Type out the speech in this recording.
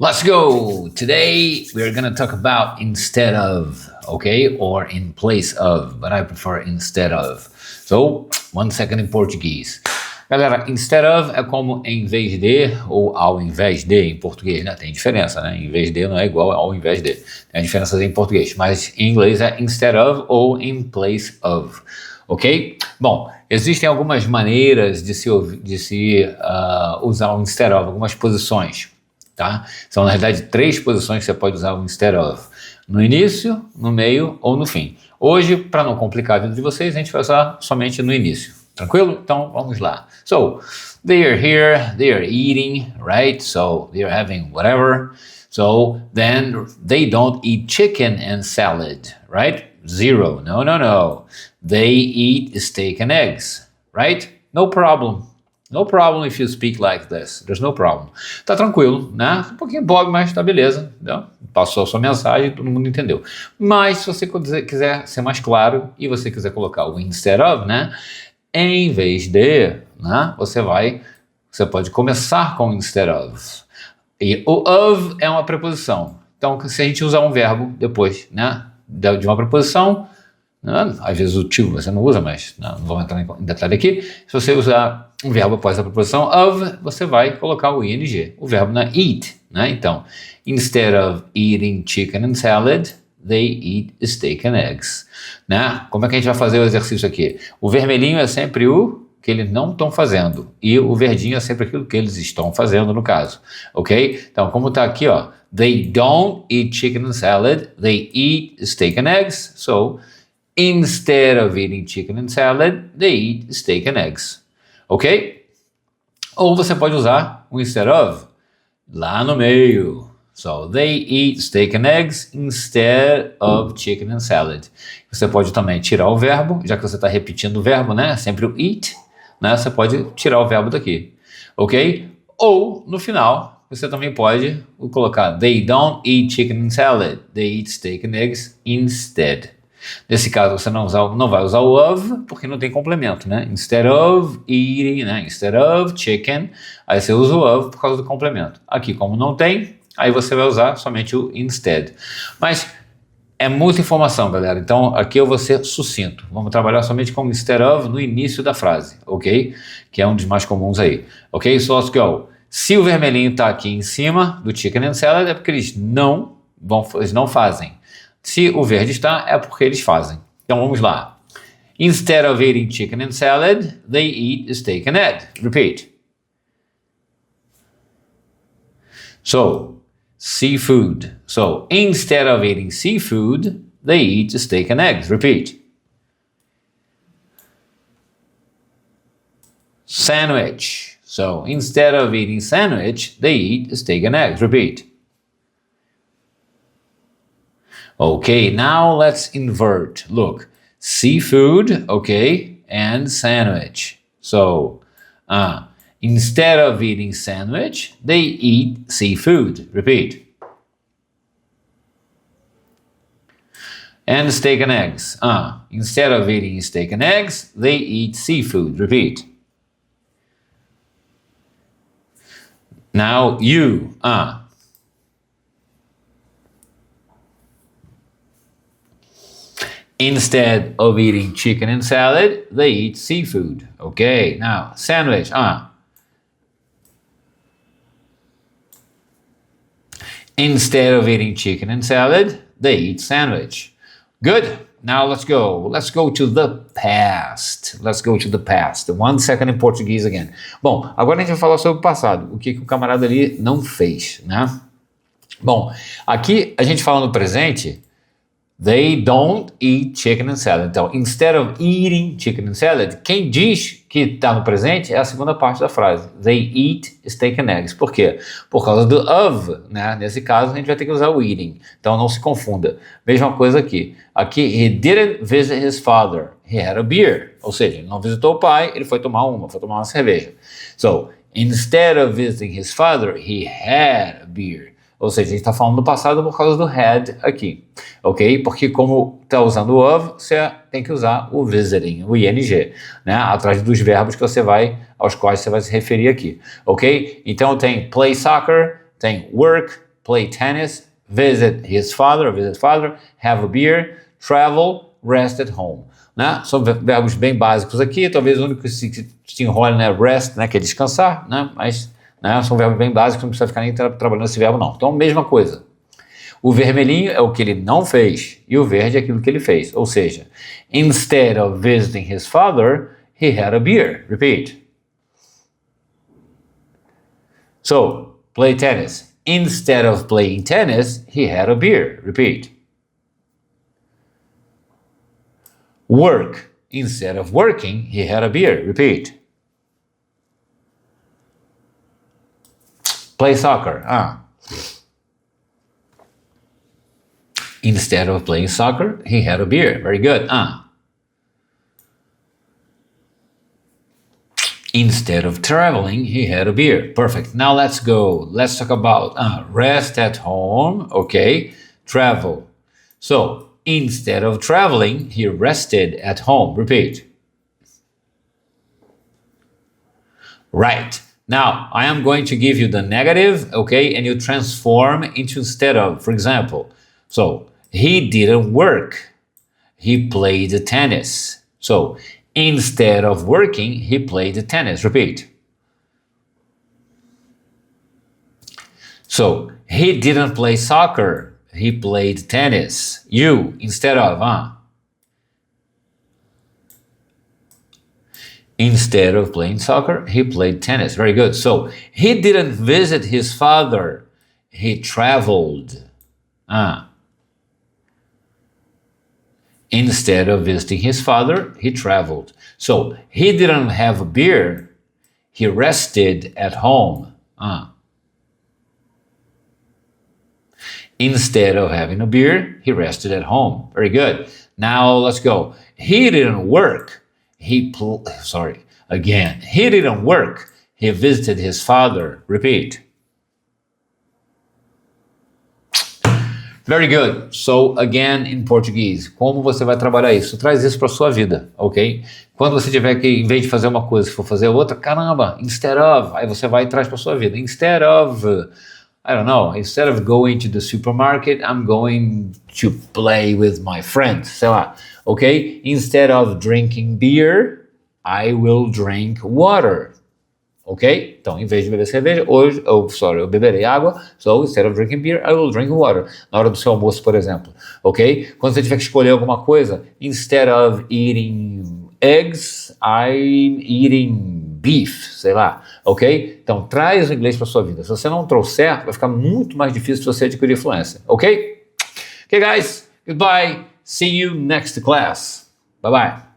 Let's go! Today we're gonna talk about instead of, okay? Or in place of, but I prefer instead of. So, 1 second em português. Galera, instead of é como em vez de ou ao invés de em português, né? Tem diferença, né? Em vez de não é igual ao invés de. Tem diferenças em português, mas em inglês é instead of ou in place of, ok? Bom, existem algumas maneiras de se usar o instead of, algumas posições. Tá? São, na realidade, 3 posições que você pode usar o instead of. No início, no meio ou no fim. Hoje, para não complicar a vida de vocês, a gente vai usar somente no início. Tranquilo? Então, vamos lá. So, they are here, they are eating, right? So, they are having whatever. So, then they don't eat chicken and salad, right? 0. No, no, no. They eat steak and eggs, right? No problem. No problem if you speak like this. There's no problem. Tá tranquilo, né? Um pouquinho bob, mas tá beleza. Né? Passou a sua mensagem, todo mundo entendeu. Mas se você quiser ser mais claro e você quiser colocar o instead of, né? Em vez de, né? Você pode começar com instead of. E o of é uma preposição. Então, se a gente usar um verbo depois, né? De uma preposição, né? Às vezes o to você não usa, mas não vamos entrar em detalhe aqui. Se você usar um verbo após a preposição of, você vai colocar o ing, o verbo na eat, né? Então, instead of eating chicken and salad, they eat steak and eggs, né? Como é que a gente vai fazer o exercício aqui? O vermelhinho é sempre o que eles não estão fazendo e o verdinho é sempre aquilo que eles estão fazendo no caso, ok? Então, como está aqui, ó, they don't eat chicken and salad, they eat steak and eggs, so instead of eating chicken and salad, they eat steak and eggs. Ok? Ou você pode usar o instead of lá no meio. So, they eat steak and eggs instead of chicken and salad. Você pode também tirar o verbo, já que você está repetindo o verbo, né? Sempre o eat, né? Você pode tirar o verbo daqui. Ok? Ou, no final, você também pode colocar they don't eat chicken and salad. They eat steak and eggs instead. Nesse caso, você não vai usar o of, porque não tem complemento, né? Instead of eating, né? Instead of chicken, aí você usa o of por causa do complemento. Aqui, como não tem, aí você vai usar somente o instead. Mas é muita informação, galera. Então, aqui eu vou ser sucinto. Vamos trabalhar somente com instead of no início da frase, ok? Que é um dos mais comuns aí. Ok? So, let's go. Se o vermelhinho está aqui em cima do chicken and salad, é porque eles não fazem. Se o verde está, é porque eles fazem. Então vamos lá. Instead of eating chicken and salad, they eat steak and egg. Repeat. So, seafood. So, instead of eating seafood, they eat steak and eggs. Repeat. Sandwich. So, instead of eating sandwich, they eat steak and eggs. Repeat. Okay, now let's invert. Look, seafood, okay, and sandwich. So, instead of eating sandwich, they eat seafood. Repeat. And steak and eggs. Instead of eating steak and eggs, they eat seafood. Repeat. Now you, instead of eating chicken and salad, they eat seafood. Okay, now sandwich. Instead of eating chicken and salad, they eat sandwich. Good. Now let's go. Let's go to the past. Let's go to the past. 1 second em português again. Bom, agora a gente vai falar sobre o passado. O que o camarada ali não fez, né? Bom, aqui a gente fala no presente. They don't eat chicken and salad. Então, instead of eating chicken and salad, quem diz que está no presente é a segunda parte da frase. They eat steak and eggs. Por quê? Por causa do of, né? Nesse caso, a gente vai ter que usar o eating. Então, não se confunda. Mesma coisa aqui. Aqui, he didn't visit his father. He had a beer. Ou seja, ele não visitou o pai, ele foi tomar uma cerveja. So, instead of visiting his father, he had a beer. Ou seja, a gente está falando do passado por causa do had aqui, ok? Porque como está usando o of, você tem que usar o visiting, o ing, né? Atrás dos verbos aos quais você vai se referir aqui, ok? Então tem play soccer, tem work, play tennis, visit his father, have a beer, travel, rest at home. Né? São verbos bem básicos aqui, talvez o único que se enrola, né, rest, né, que é descansar, né, mas né, são verbos bem básicos, não precisa ficar nem trabalhando esse verbo não. Então, mesma coisa. O vermelhinho é o que ele não fez e o verde é aquilo que ele fez. Ou seja, instead of visiting his father, he had a beer. Repeat. So, play tennis. Instead of playing tennis, he had a beer. Repeat. Work. Instead of working, he had a beer. Repeat. Play soccer. Instead of playing soccer, he had a beer. Very good. Instead of traveling, he had a beer. Perfect. Now let's go. Let's talk about rest at home. Okay. Travel. So, instead of traveling, he rested at home. Repeat. Right. Now, I am going to give you the negative, okay, and you transform into instead of. For example, so, he didn't work. He played tennis. So, instead of working, he played tennis. Repeat. So, he didn't play soccer. He played tennis. You, instead of, Instead of playing soccer, he played tennis. Very good. So, he didn't visit his father. He traveled. Instead of visiting his father, he traveled. So, he didn't have a beer. He rested at home. Instead of having a beer, he rested at home. Very good. Now, let's go. He didn't work. He didn't work. He visited his father. Repeat. Very good. So, again, in Portuguese, como você vai trabalhar isso? Traz isso para sua vida, ok? Quando você tiver que, em vez de fazer uma coisa, for fazer outra, caramba, instead of, aí você vai e traz para sua vida. Instead of, I don't know, instead of going to the supermarket, I'm going to play with my friends, sei lá, ok? Instead of drinking beer, I will drink water. Ok? Então, em vez de beber cerveja, eu beberei água. So, instead of drinking beer, I will drink water. Na hora do seu almoço, por exemplo. Ok? Quando você tiver que escolher alguma coisa, instead of eating eggs, I'm eating beef. Sei lá. Ok? Então, traz o inglês para sua vida. Se você não trouxer, vai ficar muito mais difícil você adquirir fluência. Ok? Ok, guys. Goodbye. See you next class. Bye-bye.